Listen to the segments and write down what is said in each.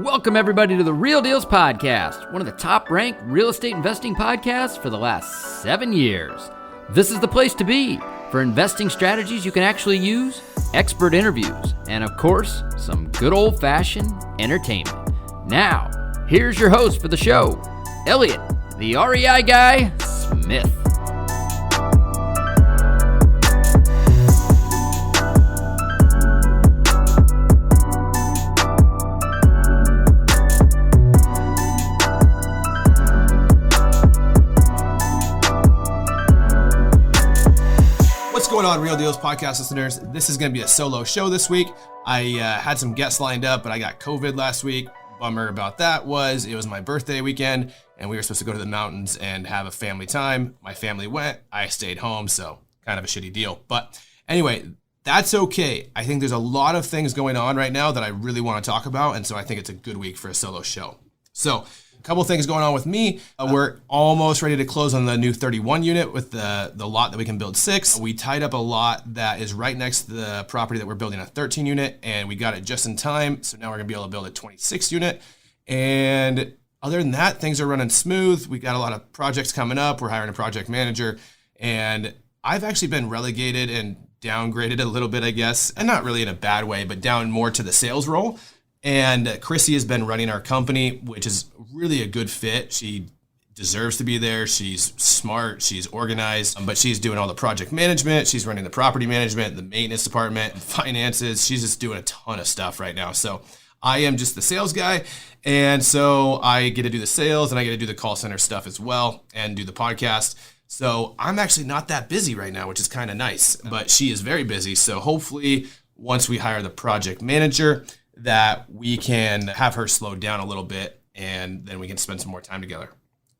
Welcome everybody to the Real Dealz podcast, one of the top-ranked real estate investing podcasts for the last 7 years. This is the place to be for investing strategies you can actually use, expert interviews, and of course, some good old-fashioned entertainment. Now, here's your host for the show, Elliot, the REI guy, Smith. What's going on, Real Dealz podcast listeners? This is going to be a solo show this week. I had some guests lined up, but I got COVID last week. Bummer about that it was my birthday weekend, and we were supposed to go to the mountains and have a family time. My family went. I stayed home, so kind of a shitty deal. But anyway, that's okay. I think there's a lot of things going on right now that I really want to talk about, and so I think it's a good week for a solo show. So couple things going on with me. We're almost ready to close on the new 31 unit with the lot that we can build 6. We tied up a lot that is right next to the property that we're building a 13 unit, and we got it just in time. So now we're gonna be able to build a 26 unit. And other than that, things are running smooth. We got a lot of projects coming up. We're hiring a project manager, and I've actually been relegated and downgraded a little bit, I guess, and not really in a bad way, but down more to the sales role. And Chrissy has been running our company, which is really a good fit. She deserves to be there. She's smart. She's organized, but she's doing all the project management. She's running the property management, the maintenance department, finances. She's just doing a ton of stuff right now. So I am just the sales guy. And so I get to do the sales, and I get to do the call center stuff as well and do the podcast. So I'm actually not that busy right now, which is kind of nice, but she is very busy. So hopefully once we hire the project manager, that we can have her slow down a little bit, and then we can spend some more time together.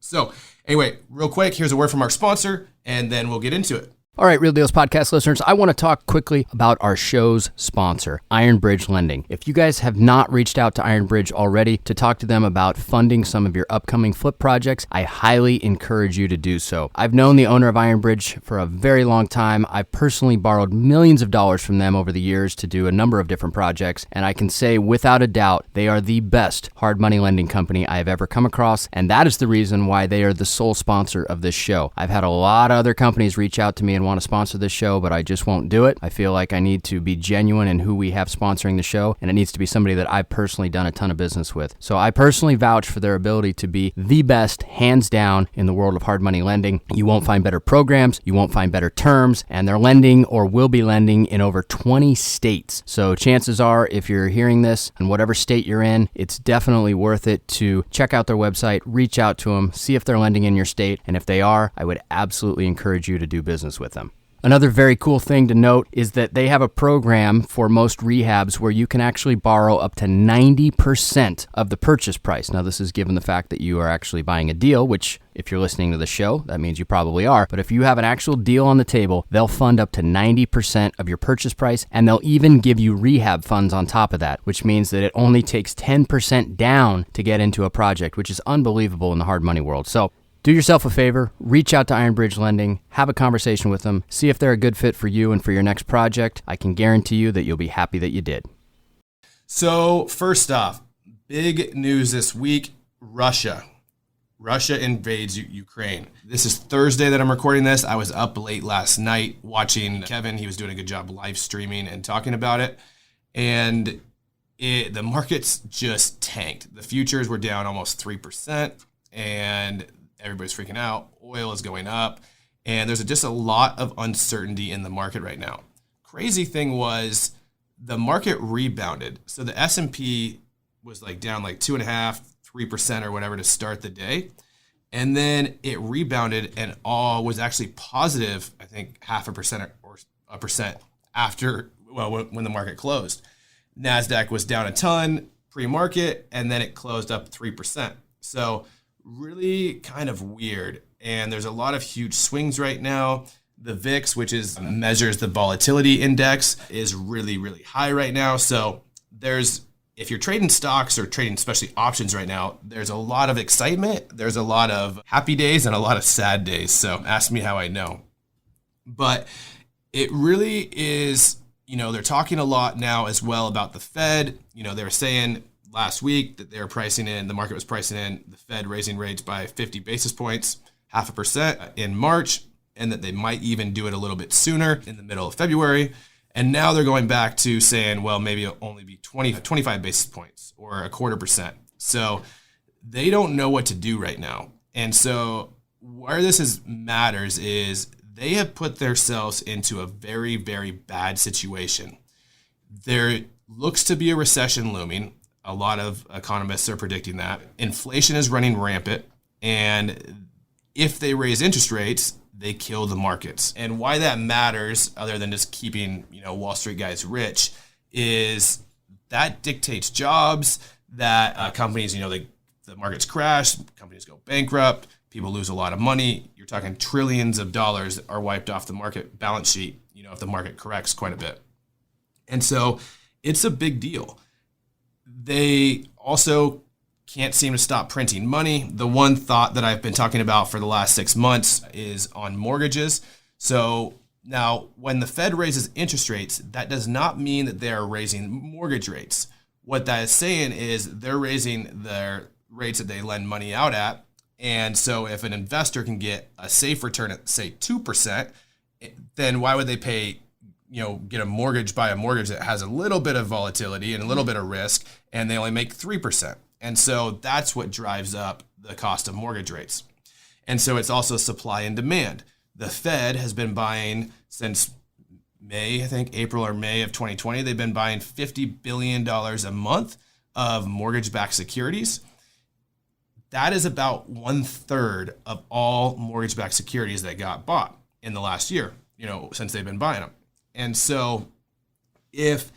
So anyway, real quick, here's a word from our sponsor, and then we'll get into it. All right, Real Dealz podcast listeners, I want to talk quickly about our show's sponsor, Ironbridge Lending. If you guys have not reached out to Ironbridge already to talk to them about funding some of your upcoming flip projects, I highly encourage you to do so. I've known the owner of Ironbridge for a very long time. I've personally borrowed millions of dollars from them over the years to do a number of different projects, and I can say without a doubt, they are the best hard money lending company I have ever come across, and that is the reason why they are the sole sponsor of this show. I've had a lot of other companies reach out to me and want to sponsor this show, but I just won't do it. I feel like I need to be genuine in who we have sponsoring the show, and it needs to be somebody that I've personally done a ton of business with. So I personally vouch for their ability to be the best, hands down, in the world of hard money lending. You won't find better programs, you won't find better terms, and they're lending or will be lending in over 20 states. So chances are, if you're hearing this in whatever state you're in, it's definitely worth it to check out their website, reach out to them, see if they're lending in your state, and if they are, I would absolutely encourage you to do business with them. Another very cool thing to note is that they have a program for most rehabs where you can actually borrow up to 90% of the purchase price. Now, this is given the fact that you are actually buying a deal, which if you're listening to the show, that means you probably are. But if you have an actual deal on the table, they'll fund up to 90% of your purchase price, and they'll even give you rehab funds on top of that, which means that it only takes 10% down to get into a project, which is unbelievable in the hard money world. So do yourself a favor, reach out to Ironbridge Lending, have a conversation with them, see if they're a good fit for you and for your next project. I can guarantee you that you'll be happy that you did. So first off, big news this week, Russia. Russia invades Ukraine. This is Thursday that I'm recording this. I was up late last night watching Kevin. He was doing a good job live streaming and talking about it. And the markets just tanked. The futures were down almost 3%, and everybody's freaking out. Oil is going up, and there's just a lot of uncertainty in the market right now. Crazy thing was the market rebounded. So the S&P was down 2.5%, 3% or whatever to start the day. And then it rebounded and was actually positive, I think 0.5% or 1% after, when the market closed. NASDAQ was down a ton pre-market, and then it closed up 3%. So really kind of weird. And there's a lot of huge swings right now. The VIX, which measures the volatility index, is really, really high right now. So if you're trading stocks or trading especially options right now, there's a lot of excitement. There's a lot of happy days and a lot of sad days. So ask me how I know. But it really is, they're talking a lot now as well about the Fed. They're saying last week that the market was pricing in the Fed raising rates by 50 basis points, 0.5% in March, and that they might even do it a little bit sooner in the middle of February. And now they're going back to saying, well, maybe it'll only be 25 basis points or 0.25%. So they don't know what to do right now. And so where matters is they have put themselves into a very, very bad situation. There looks to be a recession looming. A lot of economists are predicting that. Inflation is running rampant. And if they raise interest rates, they kill the markets. And why that matters, other than just keeping, Wall Street guys rich, is that dictates jobs, that companies, the markets crash, companies go bankrupt, people lose a lot of money. You're talking trillions of dollars are wiped off the market balance sheet, if the market corrects quite a bit. And so it's a big deal. They also can't seem to stop printing money. The one thought that I've been talking about for the last 6 months is on mortgages. So now when the Fed raises interest rates, that does not mean that they are raising mortgage rates. What that is saying is they're raising their rates that they lend money out at. And so if an investor can get a safe return at, say, 2%, then why would they pay, get a mortgage that has a little bit of volatility and a little bit of risk, and they only make 3%? And so that's what drives up the cost of mortgage rates. And so it's also supply and demand. The Fed has been buying since April or May of 2020, they've been buying $50 billion a month of mortgage-backed securities. That is about 1/3 of all mortgage-backed securities that got bought in the last year, since they've been buying them. And so if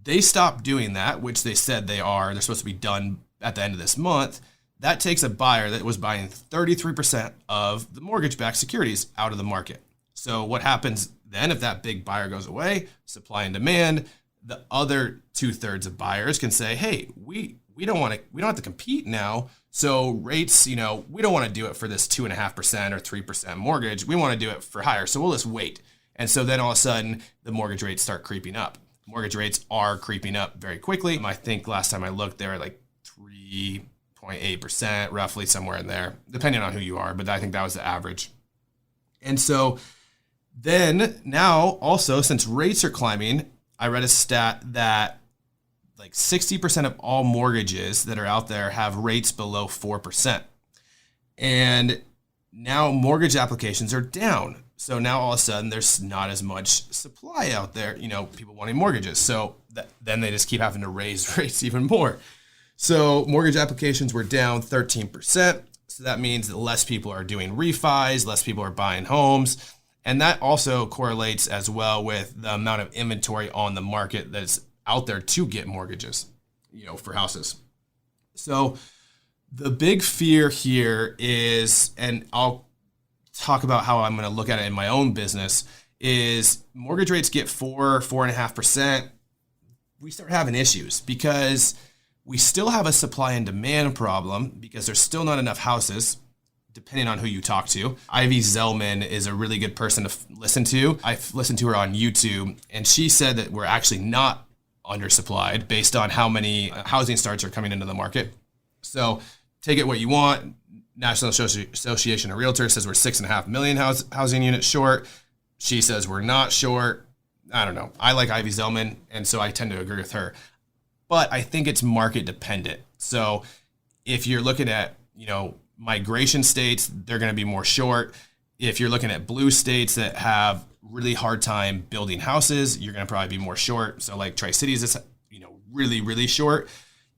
they stop doing that, which they said they're supposed to be done at the end of this month, that takes a buyer that was buying 33% of the mortgage-backed securities out of the market. So what happens then if that big buyer goes away, supply and demand, the other 2/3 of buyers can say, hey, we don't have to compete now. So rates, we don't want to do it for this 2.5% or 3% mortgage. We want to do it for higher. So we'll just wait. And so then all of a sudden the mortgage rates start creeping up. Mortgage rates are creeping up very quickly. I think last time I looked, they were like 3.8%, roughly somewhere in there, depending on who you are. But I think that was the average. And so then now also, since rates are climbing, I read a stat that like 60% of all mortgages that are out there have rates below 4%. And now mortgage applications are down. So now all of a sudden there's not as much supply out there, people wanting mortgages. So then they just keep having to raise rates even more. So mortgage applications were down 13%. So that means that less people are doing refis, less people are buying homes. And that also correlates as well with the amount of inventory on the market that's out there to get mortgages, for houses. So the big fear here is, and I'll talk about how I'm going to look at it in my own business, is mortgage rates get 4.5%. We start having issues because we still have a supply and demand problem because there's still not enough houses, depending on who you talk to. Ivy Zellman is a really good person to listen to. I've listened to her on YouTube, and she said that we're actually not undersupplied based on how many housing starts are coming into the market. So take it what you want. National Association of Realtors says we're 6.5 million housing units short. She says we're not short. I don't know. I like Ivy Zellman, and so I tend to agree with her. But I think it's market dependent. So if you're looking at, migration states, they're going to be more short. If you're looking at blue states that have really hard time building houses, you're going to probably be more short. So like Tri-Cities is, really, really short.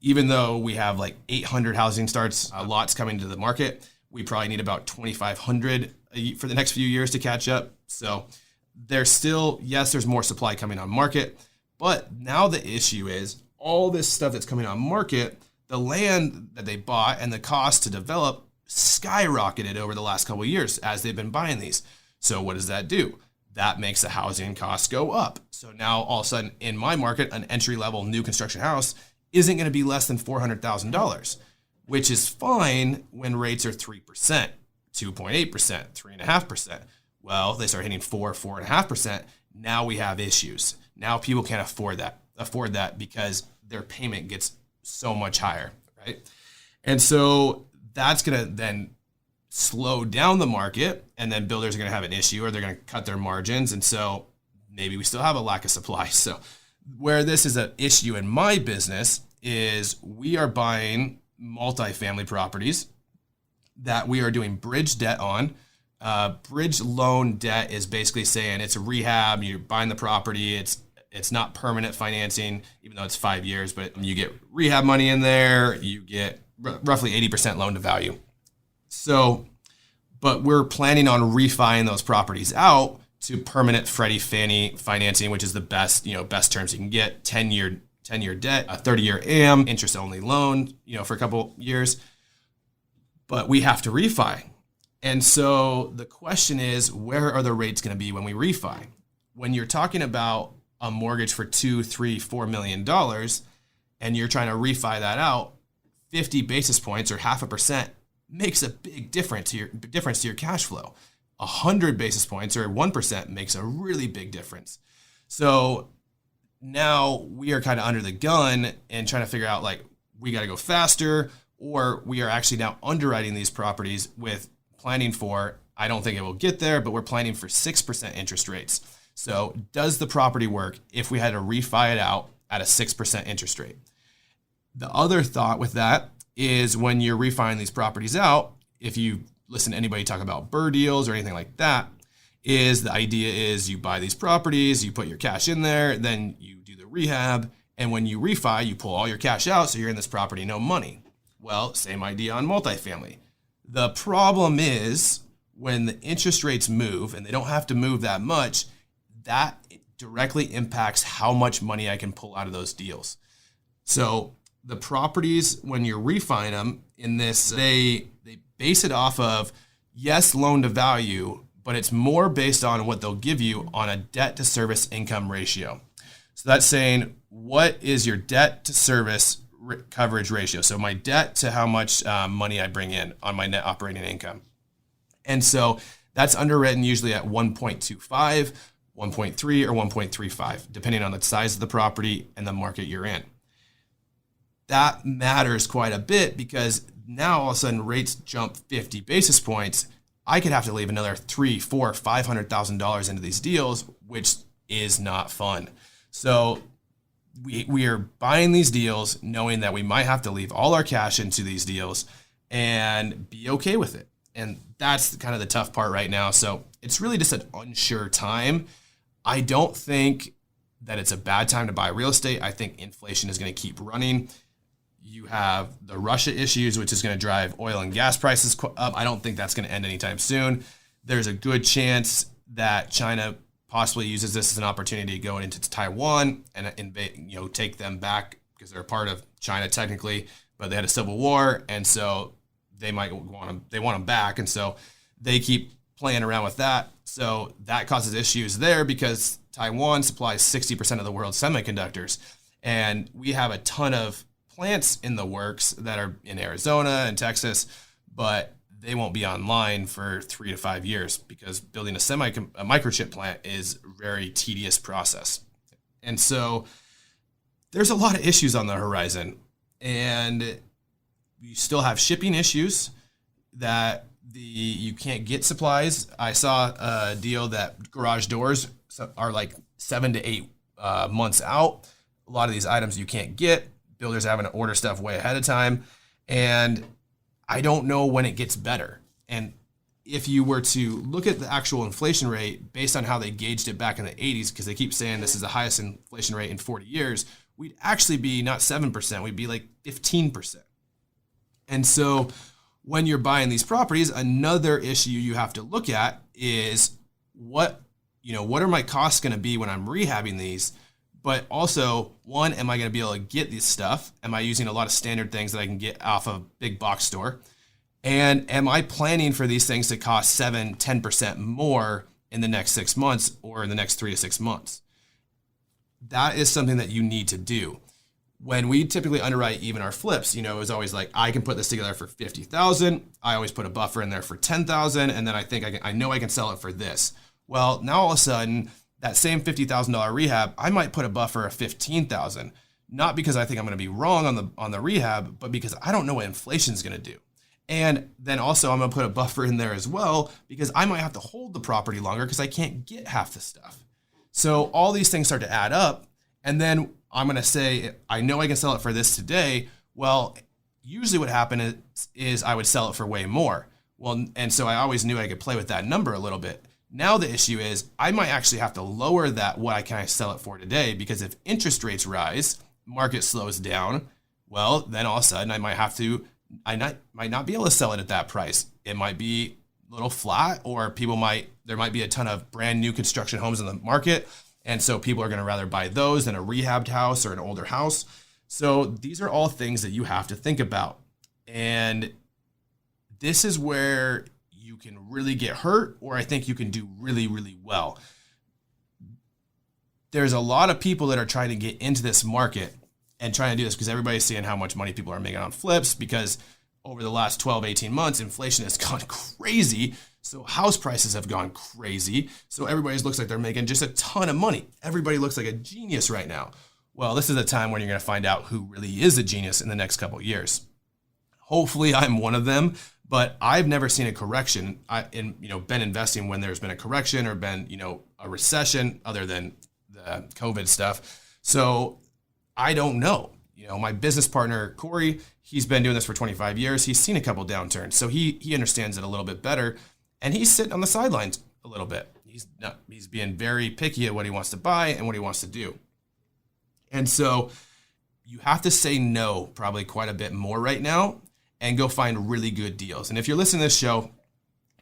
Even though we have like 800 housing starts, lots coming to the market, we probably need about 2,500 for the next few years to catch up. So there's still, yes, there's more supply coming on market. But now the issue is all this stuff that's coming on market, the land that they bought and the cost to develop skyrocketed over the last couple of years as they've been buying these. So what does that do? That makes the housing costs go up. So now all of a sudden in my market, an entry-level new construction house isn't going to be less than $400,000, which is fine when rates are 3%, 2.8%, 3.5%. Well, they start hitting 4.5%. Now we have issues. Now people can't afford that because their payment gets so much higher, right? And so that's going to then slow down the market, and then builders are going to have an issue, or they're going to cut their margins. And so maybe we still have a lack of supply. So where this is an issue in my business is we are buying multifamily properties that we are doing bridge debt on. Bridge loan debt is basically saying it's a rehab. You're buying the property. It's not permanent financing, even though it's 5 years, but you get rehab money in there. You get roughly 80% loan to value. So, but we're planning on refining those properties out to permanent Freddie Fannie financing, which is the best terms you can get. 10-year debt, a 30-year AM, interest only loan, for a couple years. But we have to refi. And so the question is, where are the rates going to be when we refi? When you're talking about a mortgage for $2, $3, $4 million, and you're trying to refi that out, 50 basis points or 0.5% makes a big difference to your cash flow. 100 basis points or 1% makes a really big difference. So now we are kind of under the gun and trying to figure out, like, we got to go faster, or we are actually now underwriting these properties with planning for, I don't think it will get there, but we're planning for 6% interest rates. So does the property work if we had to refi it out at a 6% interest rate? The other thought with that is, when you're refining these properties out, if you listen to anybody talk about BRRRR deals or anything like that, is the idea is you buy these properties, you put your cash in there, then you do the rehab, and when you refi, you pull all your cash out, so you're in this property, no money. Well, same idea on multifamily. The problem is when the interest rates move, and they don't have to move that much, that directly impacts how much money I can pull out of those deals. So the properties, when you're refining them in this, they base it off of, yes, loan to value, but it's more based on what they'll give you on a debt to service income ratio. So that's saying, what is your debt to service coverage ratio? So my debt to how much money I bring in on my net operating income. And so that's underwritten usually at 1.25, 1.3, or 1.35, depending on the size of the property and the market you're in. That matters quite a bit, because now all of a sudden rates jump 50 basis points. I could have to leave another $300,000, $400,000, $500,000 into these deals, which is not fun. So we are buying these deals knowing that we might have to leave all our cash into these deals and be okay with it. And that's kind of the tough part right now. So it's really just an unsure time. I don't think that it's a bad time to buy real estate. I think inflation is going to keep running. You have the Russia issues, which is going to drive oil and gas prices up. I don't think that's going to end anytime soon. There's a good chance that China possibly uses this as an opportunity to go into Taiwan and invade, take them back, because they're a part of China technically, but they had a civil war, and so they might want them back, and so they keep playing around with that. So that causes issues there, because Taiwan supplies 60% of the world's semiconductors, and we have a ton of plants in the works that are in Arizona and Texas, but they won't be online for 3 to 5 years, because building a microchip plant is a very tedious process. And so there's a lot of issues on the horizon, and you still have shipping issues that you can't get supplies. I saw a deal that garage doors are like 7 to 8 months out. A lot of these items you can't get. Builders are having to order stuff way ahead of time. And I don't know when it gets better. And if you were to look at the actual inflation rate based on how they gauged it back in the 80s, because they keep saying this is the highest inflation rate in 40 years, we'd actually be not 7%, we'd be like 15%. And so when you're buying these properties, another issue you have to look at is what are my costs going to be when I'm rehabbing these? But also, one, am I going to be able to get this stuff? Am I using a lot of standard things that I can get off a big box store? And am I planning for these things to cost 7, 10% more in the next 6 months or in the next 3 to 6 months? That is something that you need to do. When we typically underwrite even our flips, it's always like, I can put this together for $50,000. I always put a buffer in there for $10,000, and then I think I know I can sell it for this. Well, now all of a sudden, that same $50,000 rehab, I might put a buffer of $15,000 not because I think I'm going to be wrong on the rehab, but because I don't know what inflation is going to do. And then also I'm going to put a buffer in there as well, because I might have to hold the property longer because I can't get half the stuff. So all these things start to add up. And then I'm going to say, I know I can sell it for this today. Well, usually what happened is I would sell it for way more. Well, and so I always knew I could play with that number a little bit. Now the issue is I might actually have to lower that, what I can sell it for today, because if interest rates rise, market slows down, well, then all of a sudden I might not be able to sell it at that price. It might be a little flat, or there might be a ton of brand new construction homes in the market. And so people are going to rather buy those than a rehabbed house or an older house. So these are all things that you have to think about. And this is where you can really get hurt, or I think you can do really, really well. There's a lot of people that are trying to get into this market and trying to do this because everybody's seeing how much money people are making on flips, because over the last 12, 18 months, inflation has gone crazy. So house prices have gone crazy. So everybody looks like they're making just a ton of money. Everybody looks like a genius right now. Well, this is a time when you're going to find out who really is a genius in the next couple of years. Hopefully I'm one of them, but I've never seen a correction been investing when there's been a correction or been, a recession other than the COVID stuff. So I don't know. My business partner, Corey, he's been doing this for 25 years. He's seen a couple downturns. So he understands it a little bit better, and he's sitting on the sidelines a little bit. He's being very picky at what he wants to buy and what he wants to do. And so you have to say no probably quite a bit more right now and go find really good deals. And if you're listening to this show,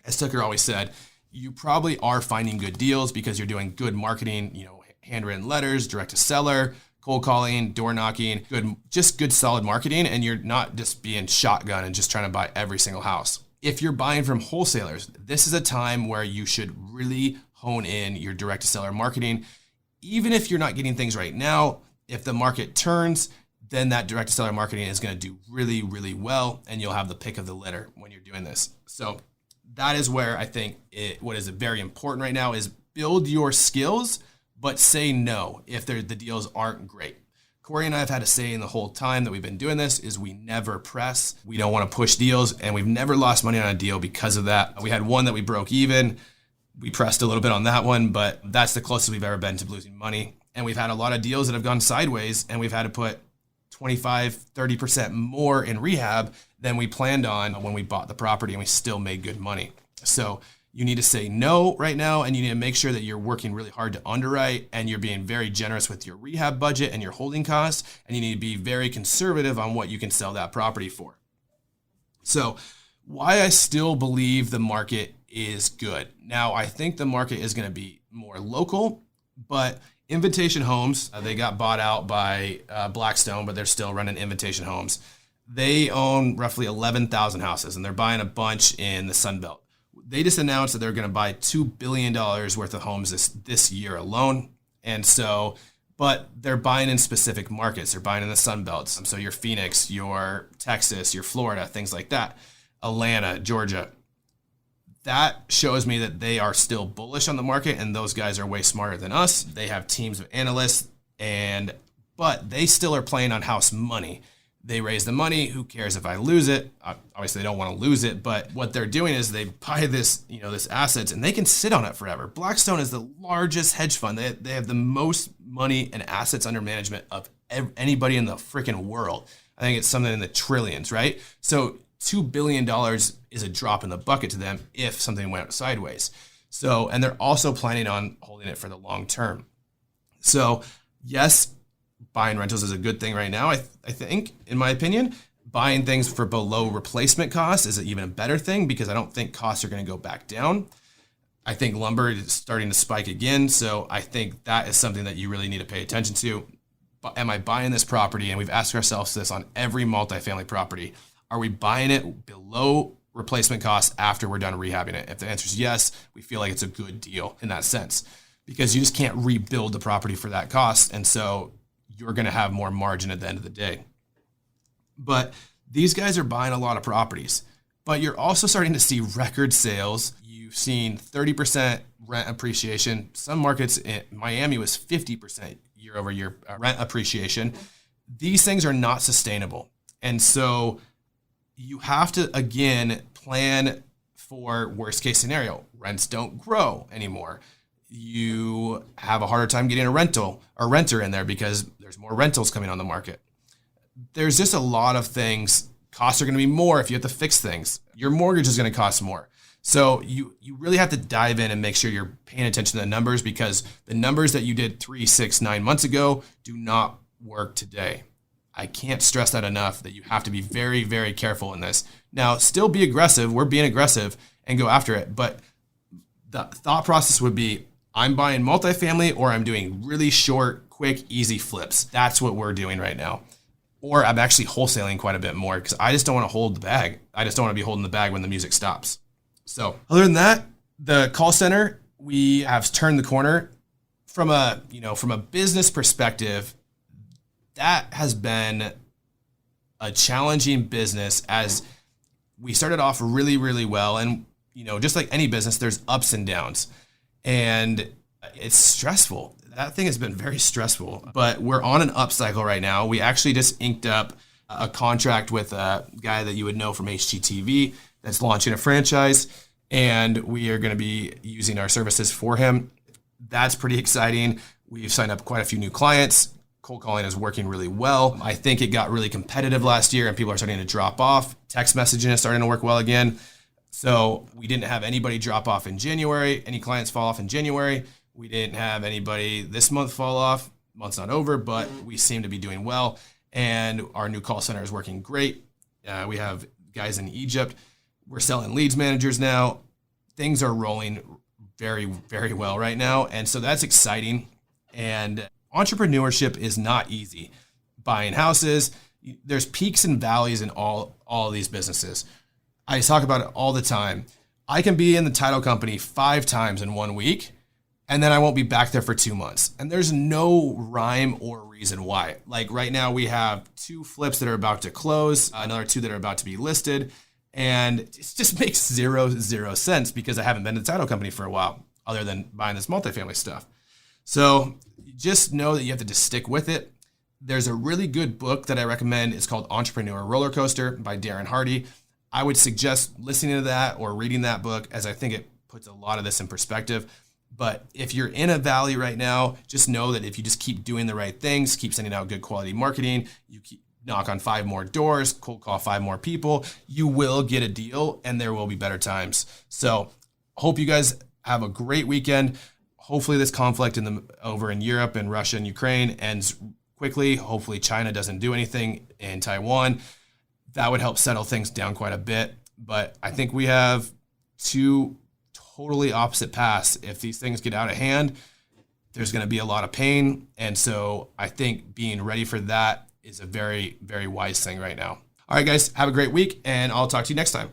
as Tucker always said, you probably are finding good deals because you're doing good marketing, handwritten letters, direct to seller, cold calling, door knocking, good solid marketing, and you're not just being shotgun and just trying to buy every single house. If you're buying from wholesalers, this is a time where you should really hone in your direct to seller marketing. Even if you're not getting things right now, if the market turns, then that direct to seller marketing is going to do really, really well, and you'll have the pick of the litter when you're doing this. So that is where I think what is very important right now is build your skills, but say no if the deals aren't great. Corey and I have had a saying the whole time that we've been doing this is we never press. We don't want to push deals, and we've never lost money on a deal because of that. We had one that we broke even. We pressed a little bit on that one, but that's the closest we've ever been to losing money. And we've had a lot of deals that have gone sideways, and we've had to put 25, 30% more in rehab than we planned on when we bought the property, and we still made good money. So you need to say no right now, and you need to make sure that you're working really hard to underwrite, and you're being very generous with your rehab budget and your holding costs, and you need to be very conservative on what you can sell that property for. So why I still believe the market is good. Now, I think the market is going to be more local, but Invitation Homes, they got bought out by Blackstone, but they're still running Invitation Homes. They own roughly 11,000 houses, and they're buying a bunch in the Sun Belt. They just announced that they're going to buy $2 billion worth of homes this year alone. And so, but they're buying in specific markets. They're buying in the Sun Belts. So your Phoenix, your Texas, your Florida, things like that. Atlanta, Georgia. That shows me that they are still bullish on the market, and those guys are way smarter than us. They have teams of analysts, but they still are playing on house money. They raise the money. Who cares if I lose it? Obviously, they don't want to lose it, but what they're doing is they buy this assets, and they can sit on it forever. Blackstone is the largest hedge fund. They have the most money and assets under management of anybody in the freaking world. I think it's something in the trillions, right? So $2 billion is a drop in the bucket to them if something went sideways. So, and they're also planning on holding it for the long term. So yes, buying rentals is a good thing right now. I think, in my opinion, buying things for below replacement cost is even a better thing because I don't think costs are going to go back down. I think lumber is starting to spike again. So I think that is something that you really need to pay attention to. Am I buying this property? And we've asked ourselves this on every multifamily property. Are we buying it below replacement costs after we're done rehabbing it? If the answer is yes, we feel like it's a good deal in that sense because you just can't rebuild the property for that cost. And so you're going to have more margin at the end of the day. But these guys are buying a lot of properties, but you're also starting to see record sales. You've seen 30% rent appreciation. Some markets in Miami was 50% year over year rent appreciation. these things are not sustainable. And so you have to, again, plan for worst case scenario. Rents don't grow anymore. You have a harder time getting a renter in there because there's more rentals coming on the market. There's just a lot of things. Costs are going to be more if you have to fix things. Your mortgage is going to cost more. So you really have to dive in and make sure you're paying attention to the numbers, because the numbers that you did 3, 6, 9 months ago do not work today. I can't stress that enough, that you have to be very, very careful in this. Now, still be aggressive. We're being aggressive and go after it. But the thought process would be, I'm buying multifamily or I'm doing really short, quick, easy flips. That's what we're doing right now. Or I'm actually wholesaling quite a bit more because I just don't want to hold the bag. I just don't want to be holding the bag when the music stops. So other than that, the call center, we have turned the corner from a business perspective. That has been a challenging business, as we started off really, really well. And, just like any business, there's ups and downs. And it's stressful. That thing has been very stressful, but we're on an up cycle right now. We actually just inked up a contract with a guy that you would know from HGTV that's launching a franchise, and we are going to be using our services for him. That's pretty exciting. We've signed up quite a few new clients. Cold calling is working really well. I think it got really competitive last year and people are starting to drop off. Text messaging is starting to work well again. So we didn't have anybody drop off in January, any clients fall off in January. We didn't have anybody this month fall off. Month's not over, but we seem to be doing well. And our new call center is working great. We have guys in Egypt. We're selling leads managers now. Things are rolling very, very well right now. And so that's exciting. And entrepreneurship is not easy. Buying houses, there's peaks and valleys in all of these businesses. I talk about it all the time. I can be in the title company 5 times in 1 week, and then I won't be back there for 2 months. And there's no rhyme or reason why. Like right now we have 2 flips that are about to close, another 2 that are about to be listed. And it just makes zero sense because I haven't been in the title company for a while, other than buying this multifamily stuff. So just know that you have to just stick with it. There's a really good book that I recommend. It's called Entrepreneur Roller Coaster by Darren Hardy. I would suggest listening to that or reading that book, as I think it puts a lot of this in perspective. But if you're in a valley right now, just know that if you just keep doing the right things, keep sending out good quality marketing, you keep knock on 5 more doors, cold call 5 more people, you will get a deal and there will be better times. So hope you guys have a great weekend. Hopefully this conflict over in Europe and Russia and Ukraine ends quickly. Hopefully China doesn't do anything in Taiwan. That would help settle things down quite a bit. But I think we have 2 totally opposite paths. If these things get out of hand, there's going to be a lot of pain. And so I think being ready for that is a very, very wise thing right now. All right, guys, have a great week, and I'll talk to you next time.